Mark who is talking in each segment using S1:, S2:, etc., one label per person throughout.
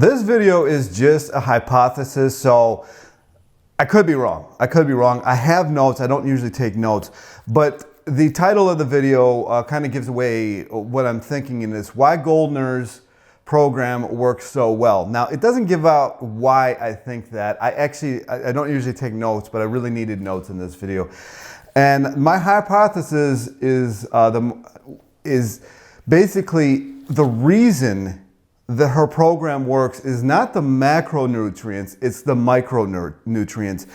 S1: This video is just a hypothesis, so I could be wrong. I have notes. I don't usually take notes, but the title of the video kind of gives away what I'm thinking in this. Why Goldners' program works so well. Now, it doesn't give out why I think that. I don't usually take notes, but I really needed notes in this video. And my hypothesis is basically the reason that her program works is not the macronutrients, it's the micronutrients.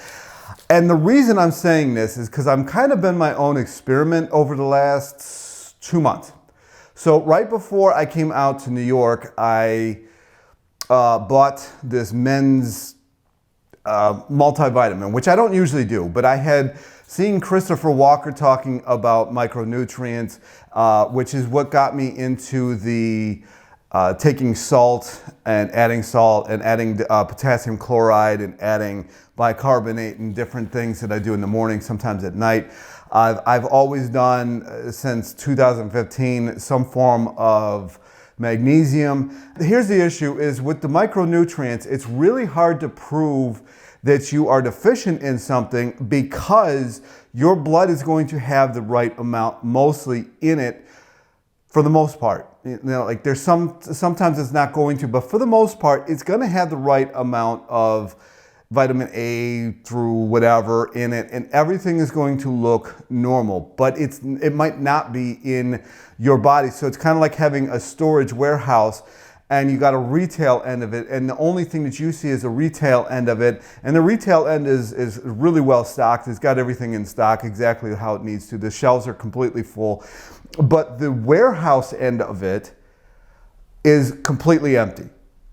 S1: And the reason I'm saying this is because I've kind of been my own experiment over the last 2 months. So right before I came out to New York, I bought this men's multivitamin, which I don't usually do, but I had seen Christopher Walker talking about micronutrients, which is what got me into the taking salt and adding potassium chloride and adding bicarbonate and different things that I do in the morning, sometimes at night. I've always done, since 2015, some form of magnesium. Here's the issue is with the micronutrients, it's really hard to prove that you are deficient in something because your blood is going to have the right amount mostly in it for the most part. You know, like there's sometimes it's not going to, but for the most part, it's going to have the right amount of vitamin A through whatever in it, and everything is going to look normal, but it might not be in your body. So it's kind of like having a storage warehouse and you got a retail end of it, and the only thing that you see is a retail end of it, and the retail end is really well stocked. It's got everything in stock exactly how it needs to. The shelves are completely full, but the warehouse end of it is completely empty.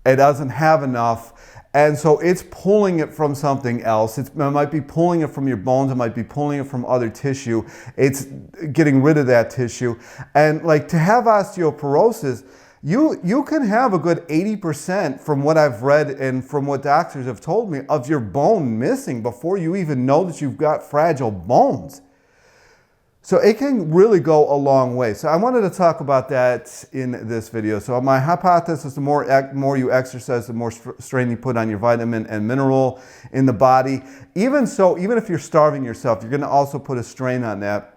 S1: It doesn't have enough, and so it's pulling it from something else. It might be pulling it from your bones, it might be pulling it from other tissue. It's getting rid of that tissue. And like to have osteoporosis, you can have a good 80% from what I've read and from what doctors have told me of your bone missing before you even know that you've got fragile bones. So it can really go a long way. So I wanted to talk about that in this video. So my hypothesis, the more you exercise, the more strain you put on your vitamin and mineral in the body. Even if you're starving yourself, you're gonna also put a strain on that.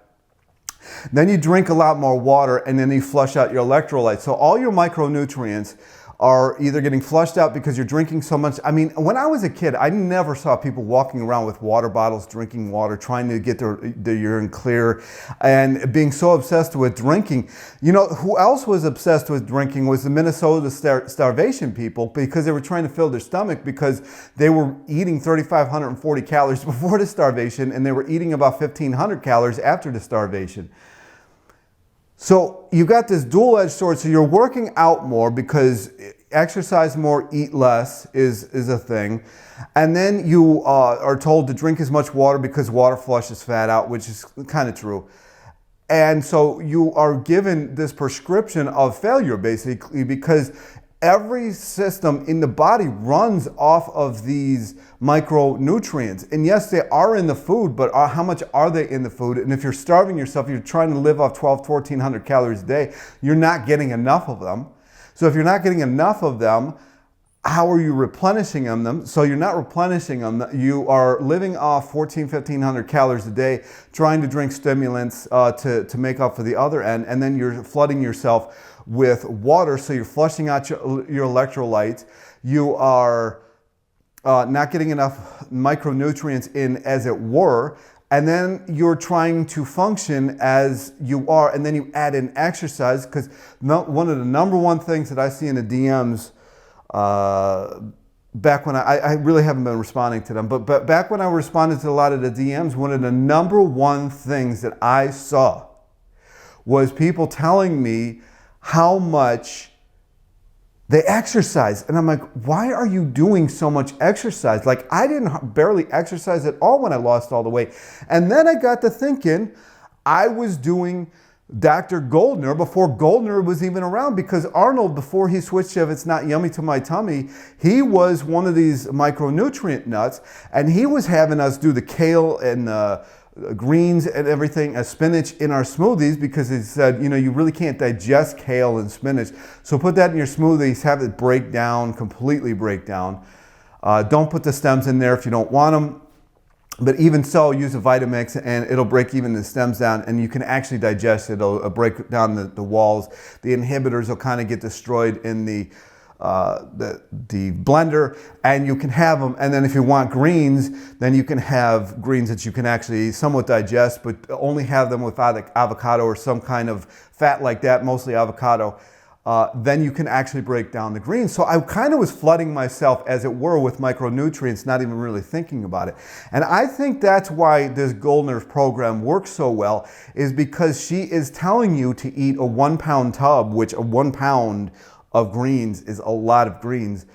S1: Then you drink a lot more water, and then you flush out your electrolytes. So all your micronutrients are either getting flushed out because you're drinking so much. I mean, when I was a kid, I never saw people walking around with water bottles, drinking water, trying to get their urine clear, and being so obsessed with drinking. You know, who else was obsessed with drinking was the Minnesota starvation people, because they were trying to fill their stomach because they were eating 3,540 calories before the starvation, and they were eating about 1,500 calories after the starvation. So you got this dual-edged sword. So you're working out more because exercise more, eat less is a thing. And then you are told to drink as much water because water flushes fat out, which is kind of true. And so you are given this prescription of failure, basically, because every system in the body runs off of these micronutrients. And yes, they are in the food, but how much are they in the food? And if you're starving yourself, you're trying to live off 1,400 calories a day, you're not getting enough of them. So if you're not getting enough of them, how are you replenishing them? So you're not replenishing them. You are living off 1,500 calories a day, trying to drink stimulants to make up for the other end, and then you're flooding yourself with water, so you're flushing out your electrolytes. You are not getting enough micronutrients in, as it were, and then you're trying to function as you are, and then you add in exercise, because one of the number one things that I see in the DMs back when I really haven't been responding to them, but back when I responded to a lot of the DMs, one of the number one things that I saw was people telling me how much they exercise. And I'm like, why are you doing so much exercise? Like, I didn't barely exercise at all when I lost all the weight. And then I got to thinking, I was doing Dr. Goldner before Goldner was even around, because Arnold, before he switched to If It's Not Yummy to My Tummy, he was one of these micronutrient nuts, and he was having us do the kale and greens and everything, spinach in our smoothies, because he said, you know, you really can't digest kale and spinach. So put that in your smoothies, have it break down, completely break down. Don't put the stems in there if you don't want them. But even so, use a Vitamix and it'll break even the stems down, and you can actually digest it. It'll break down the walls. The inhibitors will kind of get destroyed in the blender, and you can have them. And then if you want greens, then you can have greens that you can actually somewhat digest, but only have them with either avocado or some kind of fat like that, mostly avocado. Then you can actually break down the greens. So I kind of was flooding myself, as it were, with micronutrients, not even really thinking about it. And I think that's why this Goldners program works so well, is because she is telling you to eat a 1 pound tub, which a 1 pound of greens is a lot of greens,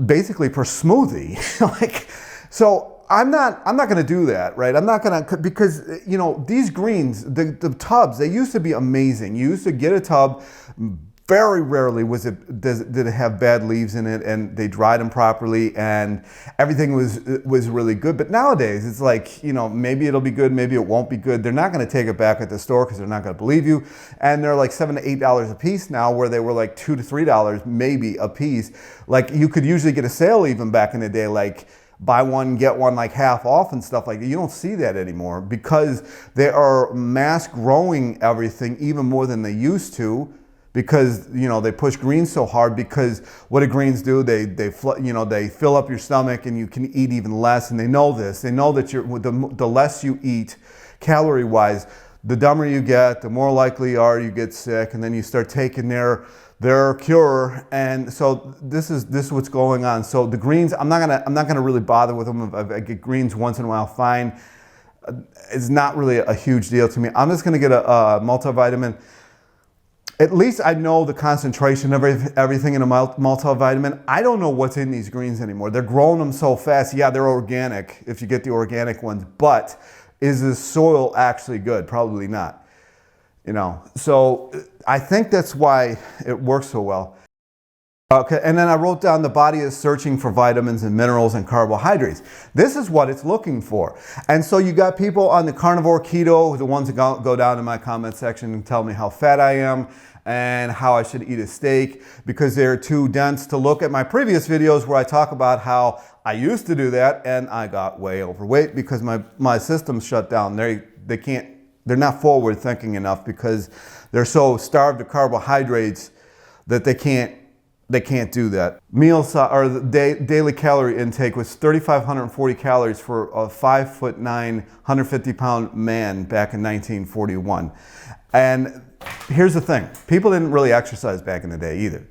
S1: basically per smoothie. So I'm not going to do that, right? I'm not going to, because, you know, these greens, the tubs, they used to be amazing. You used to get a tub, very rarely did it have bad leaves in it, and they dried them properly, and everything was really good. But nowadays, it's like, you know, maybe it'll be good, maybe it won't be good. They're not going to take it back at the store because they're not going to believe you. And they're like $7 to $8 a piece now, where they were like $2 to $3 maybe a piece. Like, you could usually get a sale even back in the day, like buy one, get one like half off and stuff like that. You don't see that anymore because they are mass growing everything even more than they used to, because, you know, they push greens so hard. Because what do greens do? They fill up your stomach, and you can eat even less. And they know this. They know that the less you eat calorie wise, the dumber you get, the more likely you are you get sick, and then you start taking their cure. And so this is what's going on. So the greens, I'm not gonna really bother with them. If I get greens once in a while, fine. It's not really a huge deal to me. I'm just gonna get a multivitamin. At least I know the concentration of everything in a multivitamin. I don't know what's in these greens anymore. They're growing them so fast. Yeah, they're organic if you get the organic ones, but is the soil actually good? Probably not. You know, so I think that's why it works so well. Okay, and then I wrote down the body is searching for vitamins and minerals and carbohydrates. This is what it's looking for. And so you got people on the carnivore keto, the ones that go down in my comment section and tell me how fat I am and how I should eat a steak because they're too dense to look at my previous videos where I talk about how I used to do that and I got way overweight because my system's shut down. They're not forward thinking enough because they're so starved of carbohydrates that they can't do that. Meals or the daily calorie intake was 3,540 calories for a 5'9", 150-pound man back in 1941. And here's the thing. People didn't really exercise back in the day either.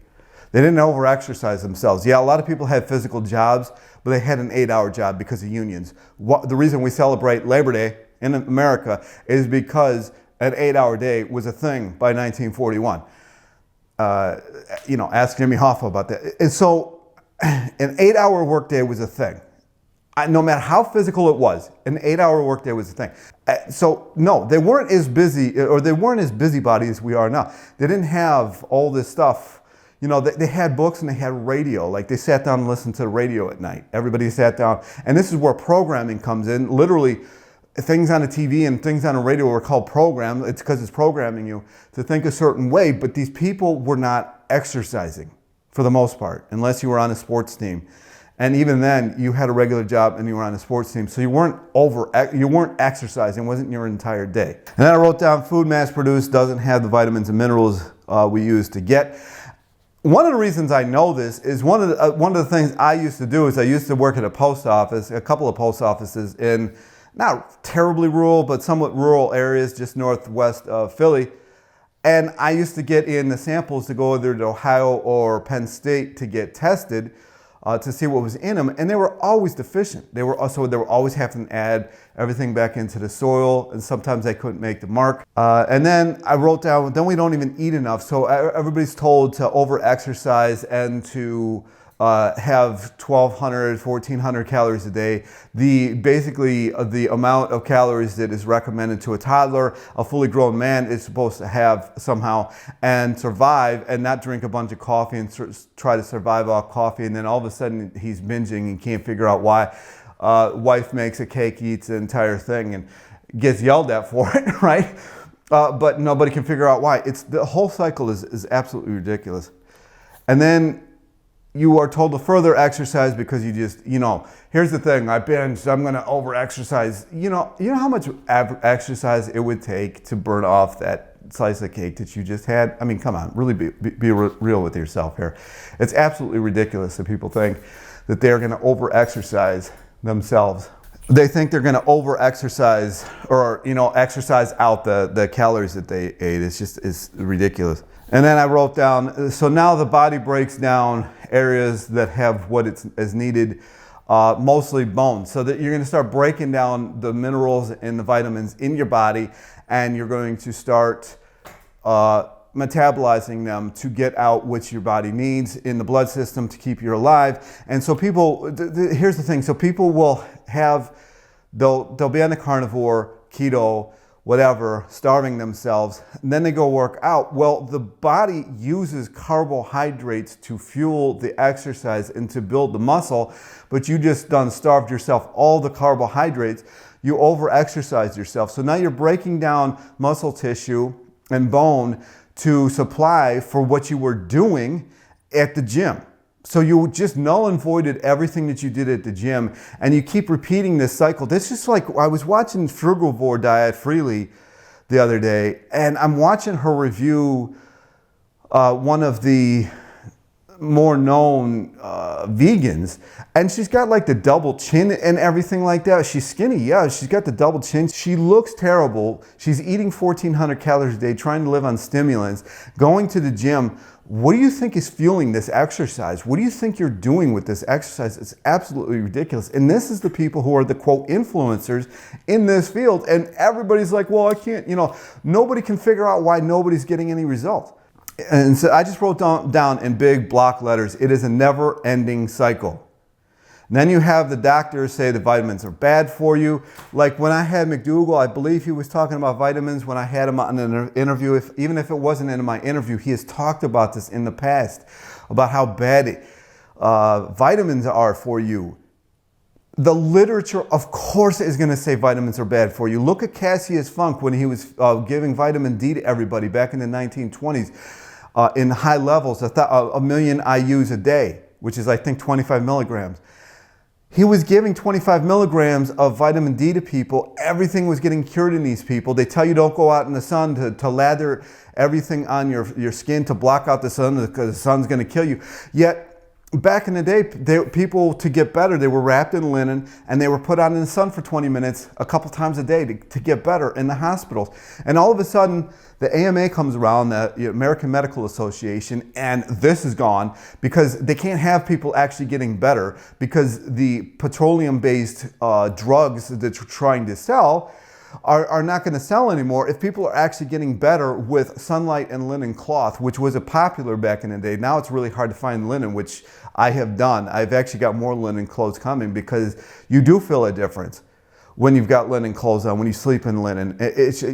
S1: They didn't over-exercise themselves. Yeah, a lot of people had physical jobs, but they had an 8-hour job because of unions. The reason we celebrate Labor Day in America is because an 8-hour day was a thing by 1941. You know, ask Jimmy Hoffa about that. And so an 8-hour workday was a thing. No matter how physical it was, an 8-hour workday was a thing. So no, they weren't as busy, or they weren't as busybody as we are now. They didn't have all this stuff. You know, they had books and they had radio. Like they sat down and listened to the radio at night. Everybody sat down. And this is where programming comes in. Literally, things on the TV and things on the radio are called program. It's because it's programming you to think a certain way. But these people were not exercising for the most part, unless you were on a sports team. And even then, you had a regular job and you were on a sports team. So you weren't exercising. It wasn't your entire day. And then I wrote down food mass produced doesn't have the vitamins and minerals we use to get. One of the reasons I know this is one of the things I used to do is I used to work at a post office, a couple of post offices in not terribly rural, but somewhat rural areas just northwest of Philly. And I used to get in the samples to go either to Ohio or Penn State to get tested to see what was in them. And they were always deficient. They were always having to add everything back into the soil. And sometimes they couldn't make the mark. And then I wrote down, then we don't even eat enough. So everybody's told to over-exercise and to have 1,200, 1,400 calories a day. Basically the amount of calories that is recommended to a toddler, a fully grown man is supposed to have somehow, and survive and not drink a bunch of coffee and try to survive off coffee. And then all of a sudden he's binging and can't figure out why. wife makes a cake, eats the entire thing, and gets yelled at for it, right? But nobody can figure out why. The whole cycle is absolutely ridiculous. And then you are told to further exercise because you just, here's the thing, I binged, I'm going to over exercise. You know how much exercise it would take to burn off that slice of cake that you just had? I mean, come on, really be real with yourself here. It's absolutely ridiculous that people think that they're going to over exercise themselves. They think they're going to over exercise or, exercise out the calories that they ate. It's ridiculous. And then I wrote down, so now the body breaks down areas that have what is needed, mostly bones. So that you're going to start breaking down the minerals and the vitamins in your body, and you're going to start metabolizing them to get out what your body needs in the blood system to keep you alive. And so people, here's the thing, so people will they'll be on the carnivore, keto, whatever, starving themselves, and then they go work out. Well, the body uses carbohydrates to fuel the exercise and to build the muscle, but you just starved yourself all the carbohydrates. You over-exercise yourself. So now you're breaking down muscle tissue and bone to supply for what you were doing at the gym. So you just null and voided everything that you did at the gym, and you keep repeating this cycle. This is like, I was watching Frugivore Diet Freely the other day, and I'm watching her review one of the more known vegans, and she's got like the double chin and everything like that. She's skinny, yeah, she's got the double chin. She looks terrible. She's eating 1,400 calories a day, trying to live on stimulants, going to the gym. What do you think is fueling this exercise? What do you think you're doing with this exercise? It's absolutely ridiculous. And this is the people who are the quote influencers in this field. And everybody's like, well, I can't, nobody can figure out why nobody's getting any result. And so I just wrote down in big block letters, it is a never ending cycle. And then you have the doctors say the vitamins are bad for you. Like when I had McDougall, I believe he was talking about vitamins when I had him on an interview. Even if it wasn't in my interview, he has talked about this in the past, about how bad vitamins are for you. The literature, of course, is going to say vitamins are bad for you. Look at Cassius Funk when he was giving vitamin D to everybody back in the 1920s in high levels, a million IUs a day, which is, I think, 25 milligrams. He was giving 25 milligrams of vitamin D to people. Everything was getting cured in these people. They tell you don't go out in the sun to lather everything on your skin to block out the sun because the sun's going to kill you. Yet, back in the day, people, to get better, they were wrapped in linen and they were put out in the sun for 20 minutes a couple times a day to get better in the hospitals. And all of a sudden, the AMA comes around, the American Medical Association, and this is gone because they can't have people actually getting better because the petroleum-based drugs that they're trying to sell are not going to sell anymore if people are actually getting better with sunlight and linen cloth, which was a popular back in the day. Now it's really hard to find linen, which I have done. I've actually got more linen clothes coming because you do feel a difference when you've got linen clothes on, when you sleep in linen.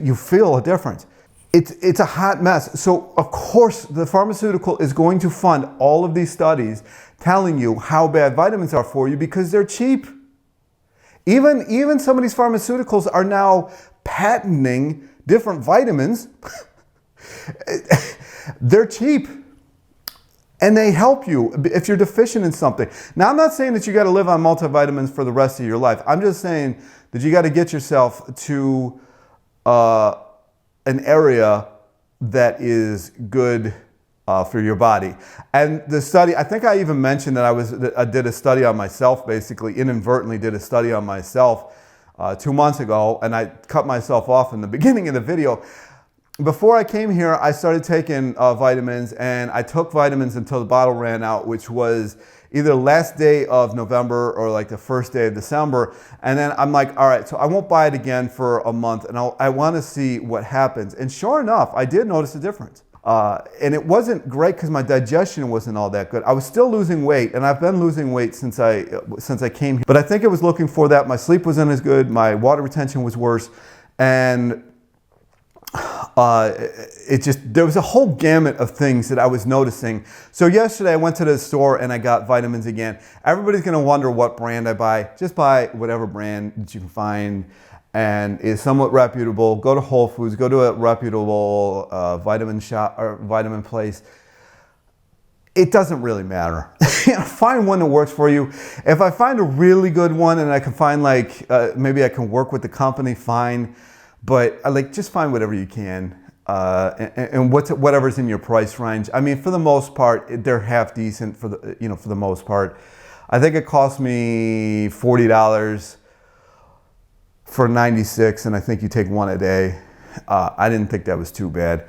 S1: You feel a difference. It's a hot mess. So of course the pharmaceutical is going to fund all of these studies telling you how bad vitamins are for you because they're cheap. Even some of these pharmaceuticals are now patenting different vitamins. They're cheap and they help you if you're deficient in something. Now, I'm not saying that you got to live on multivitamins for the rest of your life. I'm just saying that you got to get yourself to an area that is good for your body. And the study, I think I even mentioned that I did a study on myself, basically inadvertently did a study on myself 2 months ago, and I cut myself off in the beginning of the video. Before I came here, I started taking vitamins, and I took vitamins until the bottle ran out, which was either the last day of November or like the first day of December. And then I'm like, all right, so I won't buy it again for a month, and I want to see what happens. And sure enough, I did notice a difference. And it wasn't great because my digestion wasn't all that good. I was still losing weight, and I've been losing weight since I came here. But I think it was looking for that. My sleep wasn't as good. My water retention was worse. And there was a whole gamut of things that I was noticing. So yesterday I went to the store and I got vitamins again. Everybody's gonna wonder what brand I buy. Just buy whatever brand that you can find and is somewhat reputable. Go to Whole Foods, go to a reputable vitamin shop or vitamin place. It doesn't really matter. Find one that works for you. If I find a really good one and I can find like, maybe I can work with the company, fine. But just find whatever you can and whatever's in your price range. I mean, for the most part, they're half decent for the most part. I think it cost me $40 for 96, and I think you take one a day. I didn't think that was too bad.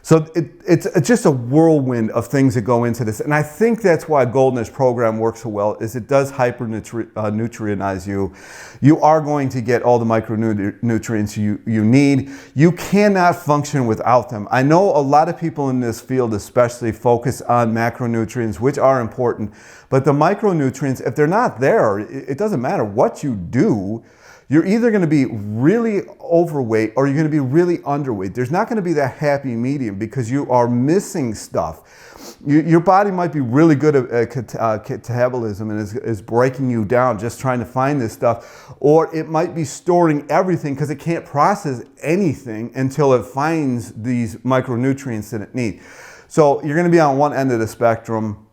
S1: So it's just a whirlwind of things that go into this. And I think that's why Goldners program works so well, is it does hyper-nutrientize you. You are going to get all the micronutrients you need. You cannot function without them. I know a lot of people in this field especially focus on macronutrients, which are important. But the micronutrients, if they're not there, it doesn't matter what you do. You're either going to be really overweight or you're going to be really underweight. There's not going to be that happy medium because you are missing stuff. Your body might be really good at catabolism and is breaking you down just trying to find this stuff. Or it might be storing everything because it can't process anything until it finds these micronutrients that it needs. So you're going to be on one end of the spectrum.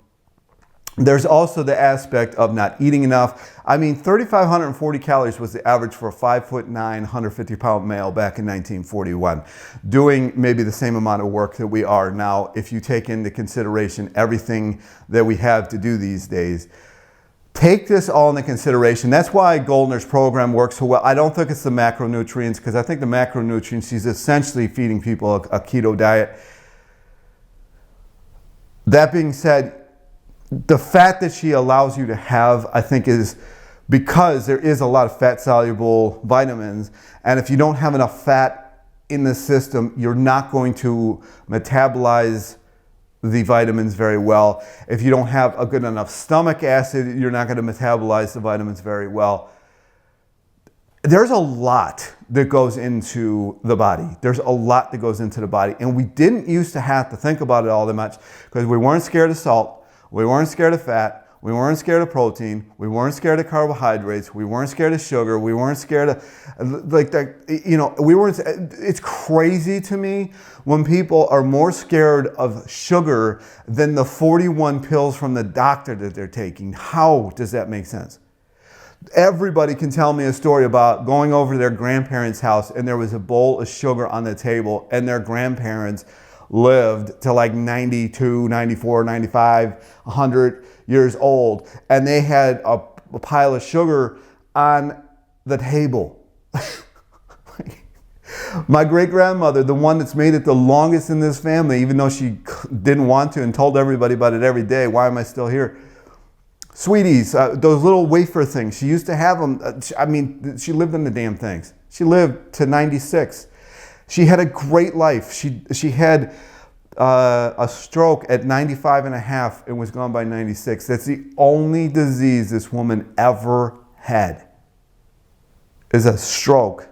S1: There's also the aspect of not eating enough. I mean, 3,540 calories was the average for a 5'9", 150-pound male back in 1941, doing maybe the same amount of work that we are now if you take into consideration everything that we have to do these days. Take this all into consideration. That's why Goldners program works so well. I don't think it's the macronutrients, because I think the macronutrients is essentially feeding people a keto diet. That being said, the fat that she allows you to have, I think, is because there is a lot of fat-soluble vitamins. And if you don't have enough fat in the system, you're not going to metabolize the vitamins very well. If you don't have a good enough stomach acid, you're not going to metabolize the vitamins very well. There's a lot that goes into the body. There's a lot that goes into the body. And we didn't used to have to think about it all that much because we weren't scared of salt. We weren't scared of fat, we weren't scared of protein, we weren't scared of carbohydrates, we weren't scared of sugar, we weren't scared of, it's crazy to me when people are more scared of sugar than the 41 pills from the doctor that they're taking. How does that make sense? Everybody can tell me a story about going over to their grandparents' house and there was a bowl of sugar on the table and their grandparents lived to like 92, 94, 95, 100 years old. And they had a pile of sugar on the table. My great-grandmother, the one that's made it the longest in this family, even though she didn't want to and told everybody about it every day, why am I still here? Sweeties, those little wafer things, she used to have them. I mean, she lived on the damn things. She lived to 96. She had a great life. She had a stroke at 95 and a half and was gone by 96. That's the only disease this woman ever had, is a stroke.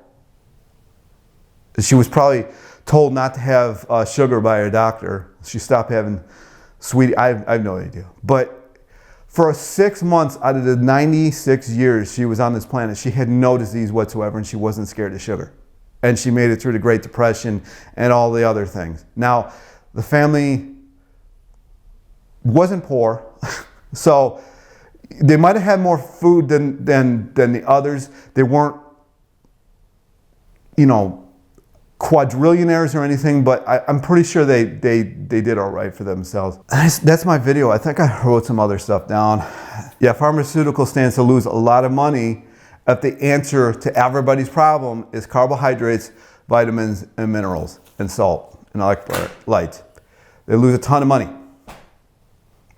S1: She was probably told not to have sugar by her doctor. She stopped having sweetie. I have no idea. But for 6 months out of the 96 years she was on this planet, she had no disease whatsoever and she wasn't scared of sugar. And she made it through the Great Depression and all the other things. Now, the family wasn't poor, so they might have had more food than the others. They weren't, quadrillionaires or anything, but I'm pretty sure they did all right for themselves. That's my video. I think I wrote some other stuff down. Yeah, pharmaceutical stands to lose a lot of money if the answer to everybody's problem is carbohydrates, vitamins, and minerals, and salt, and electrolytes. They lose a ton of money.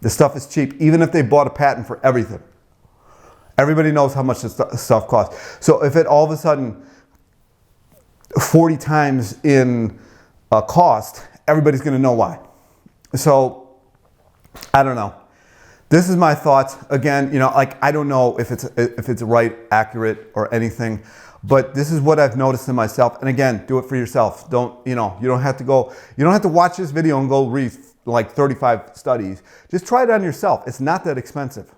S1: The stuff is cheap, even if they bought a patent for everything. Everybody knows how much this stuff costs. So if it all of a sudden 40 times in cost, everybody's going to know why. So I don't know. This is my thoughts. Again, I don't know if it's right, accurate, or anything. But this is what I've noticed in myself. And again, do it for yourself. Don't, you don't have to watch this video and go read like 35 studies. Just try it on yourself. It's not that expensive.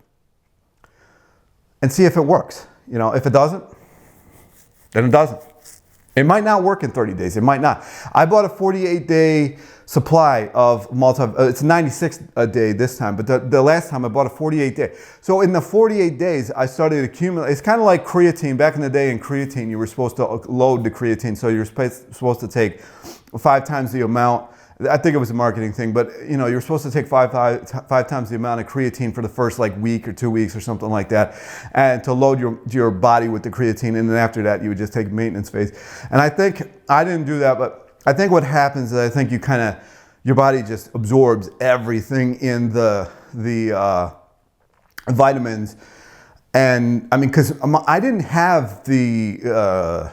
S1: And see if it works. If it doesn't, then it doesn't. It might not work in 30 days. It might not. I bought a 48-day supply of it's 96 a day this time, but the last time I bought a 48-day. So in the 48 days, I started accumulating. It's kind of like creatine. Back in the day in creatine, you were supposed to load the creatine. So you're supposed to take 5 times the amount. I think it was a marketing thing, but you're supposed to take five times the amount of creatine for the first like week or 2 weeks or something like that, and to load your body with the creatine, and then after that you would just take maintenance phase. And I think I didn't do that, but I think what happens is I think your body just absorbs everything in the vitamins, and I mean because I didn't have the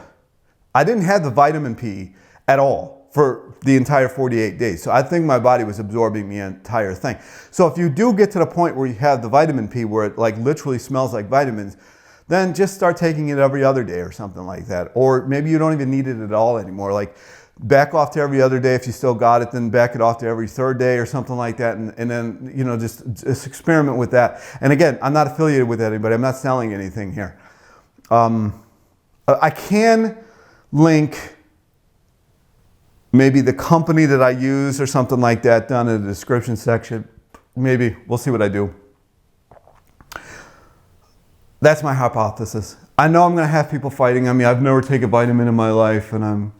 S1: vitamin P at all for the entire 48 days. So I think my body was absorbing the entire thing. So if you do get to the point where you have the vitamin P where it like literally smells like vitamins, then just start taking it every other day or something like that. Or maybe you don't even need it at all anymore. Like back off to every other day if you still got it, then back it off to every third day or something like that. And then, just experiment with that. And again, I'm not affiliated with anybody. I'm not selling anything here. I can link maybe the company that I use or something like that down in the description section. Maybe. We'll see what I do. That's my hypothesis. I know I'm going to have people fighting on me. I've never taken a vitamin in my life, and I'm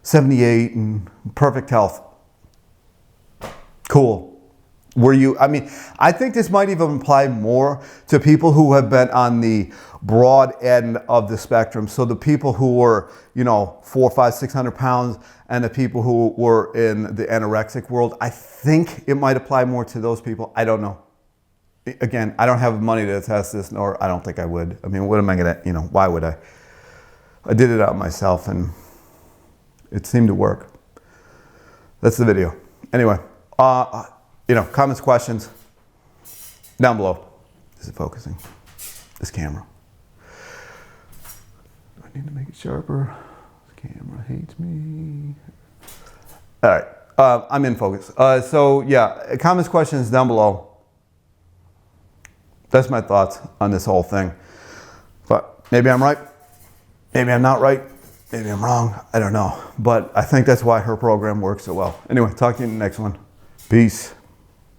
S1: 78 and perfect health. Cool. I think this might even apply more to people who have been on the broad end of the spectrum. So the people who were, 400, 500, 600 pounds, and the people who were in the anorexic world. I think it might apply more to those people. I don't know. Again, I don't have money to test this, nor I don't think I would. I mean, what am I going to, why would I? I did it out myself, and it seemed to work. That's the video. Anyway, comments, questions, down below. Is it focusing? This camera. Do I need to make it sharper? This camera hates me. All right, I'm in focus. So yeah, comments, questions down below. That's my thoughts on this whole thing. But maybe I'm right. Maybe I'm not right. Maybe I'm wrong. I don't know. But I think that's why her program works so well. Anyway, talk to you in the next one. Peace.